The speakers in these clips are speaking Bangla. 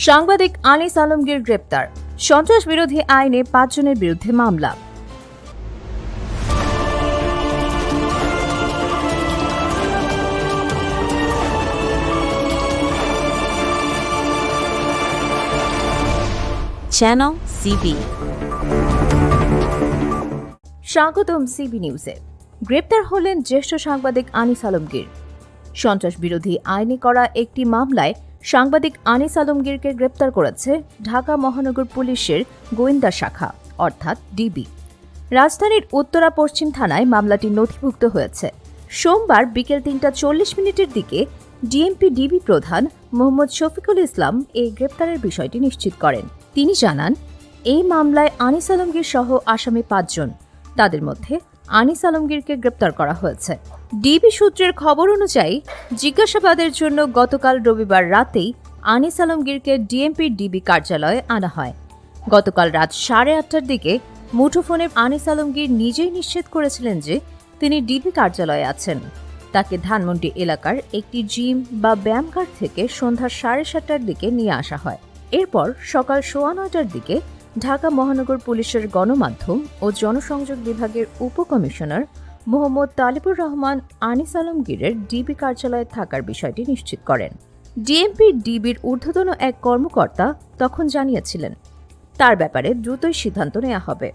সাংবাদিক আনিস আলমগীর গ্রেপ্তার, সন্ত্রাস বিরোধী আইনে ৫ জনের বিরুদ্ধে মামলা। Channel CB. স্বাগতম সিবি নিউজে। গ্রেপ্তার হলেন জ্যেষ্ঠ সাংবাদিক আনিস আলমগীর। সন্ত্রাস বিরোধী আইনে করা একটি মামলায় সাংবাদিক আনিস আলমগীরকে গ্রেপ্তার করেছে ঢাকা মহানগর পুলিশের গোয়েন্দা শাখা অর্থাৎ ডিবি। রাজধানীর উত্তরা পশ্চিম থানায় মামলাটি নথিভুক্ত হয়েছে। সোমবার বিকেল ৩:৪০ দিকে ডিএমপি ডিবি প্রধান মোহাম্মদ শফিকুল ইসলাম এই গ্রেপ্তারের বিষয়টি নিশ্চিত করেন। তিনি জানান, এই মামলায় আনিস আলমগীর সহ আসামি ৫ জন। তাদের মধ্যে আনিস আলমগীরকে গ্রেপ্তার করা হয়েছে। ডিবি সূত্রের খবর অনুযায়ী জিজ্ঞাসাবাদের জন্য গতকাল রবিবার রাতেই আনিস আলমগীরকে ডিএমপি ডিবি কার্যালয়ে আনা হয়। গতকাল রাত 8:30টার দিকে মুঠোফোনে আনিস আলমগীর নিজেই নিশ্চিত করেছিলেন যে তিনি ডিবি কার্যালয়ে আছেন। তাকে ধানমন্ডি এলাকার একটি জিম বা ব্যায়ামঘর থেকে সন্ধ্যা 7:30টার দিকে নিয়ে আসা হয়। এরপর সকাল 9:15টার দিকে ঢাকা মহানগর পুলিশের গণমাধ্যম ও জনসংযোগ বিভাগের উপকমিশনার মোহাম্মদ তালিবুর রহমান আনিস আলমগীরের ডিবি কার্যালয়ে থাকার বিষয়টি নিশ্চিত করেন। ডিএমপি ডিবির ঊর্ধ্বতন এক কর্মকর্তা তখন জানিয়েছিলেন, তার ব্যাপারে দ্রুতই সিদ্ধান্ত নেওয়া হবে।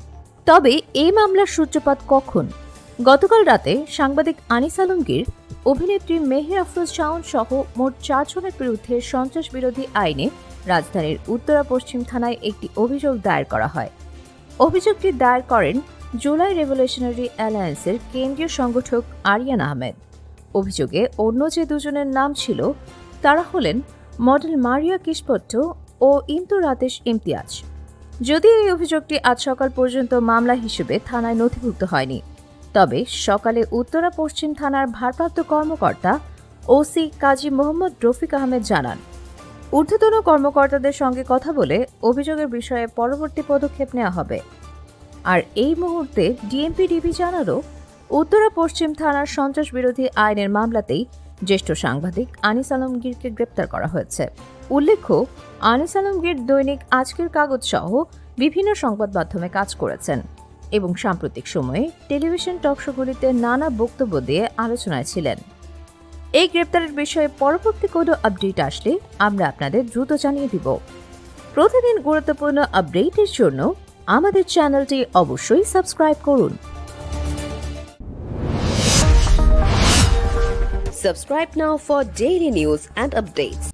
তবে এই মামলার সূত্রপাত কখন? গতকাল রাতে সাংবাদিক আনিস আলমগীর, অভিনেত্রী মেহের আফরোজ শাওন সহ মোট 4 জনের বিরুদ্ধে সন্ত্রাস বিরোধী আইনে রাজধানীর উত্তরা পশ্চিম থানায় একটি অভিযোগ দায়ের করা হয়। অভিযোগটি দায়ের করেন জুলাই রেভলিউশনারি অ্যালায়েন্সের কেন্দ্রীয় সংগঠক আরিয়ান আহমেদ। অভিযোগে অন্য যে 2 জনের নাম ছিল তারা হলেন মডেল মারিয়া কিশপট্ট ও ইন্তু রাতেশ ইমতিয়াজ। যদিও এই অভিযোগটি আজ সকাল পর্যন্ত মামলা হিসেবে থানায় নথিভুক্ত হয়নি, তবে সকালে উত্তরা পশ্চিম থানার ভারপ্রাপ্ত কর্মকর্তা ওসি কাজী মোহাম্মদ রফিক আহমেদ জানান, ঊর্ধ্বতন কর্মকর্তাদের সঙ্গে কথা বলে অভিযোগের বিষয়ে পরবর্তী পদক্ষেপ নেওয়া হবে। আর এই মুহূর্তে ডিএমপি ডিবি জানালো, উত্তরা পশ্চিম থানার সন্ত্রাস বিরোধী আইনের মামলাতেই জ্যেষ্ঠ সাংবাদিক আনিস আলমগীরকে গ্রেপ্তার করা হয়েছে। উল্লেখ্য, আনিস আলমগীর দৈনিক আজকের কাগজ সহ বিভিন্ন সংবাদ মাধ্যমে কাজ করেছেন এবং সাম্প্রতিক সময়ে টেলিভিশন টকশোগুলিতে নানা বক্তব্য দিয়ে আলোচনায় ছিলেন। এই গ্রেপ্তারের বিষয়ে পরবর্তী কোনো আপডেট আসলে আমরা আপনাদের দ্রুত জানিয়ে দিব। প্রতিদিন গুরুত্বপূর্ণ আপডেটের জন্য আমাদের চ্যানেলটি অবশ্যই সাবস্ক্রাইব করুন। Subscribe now for daily news and updates.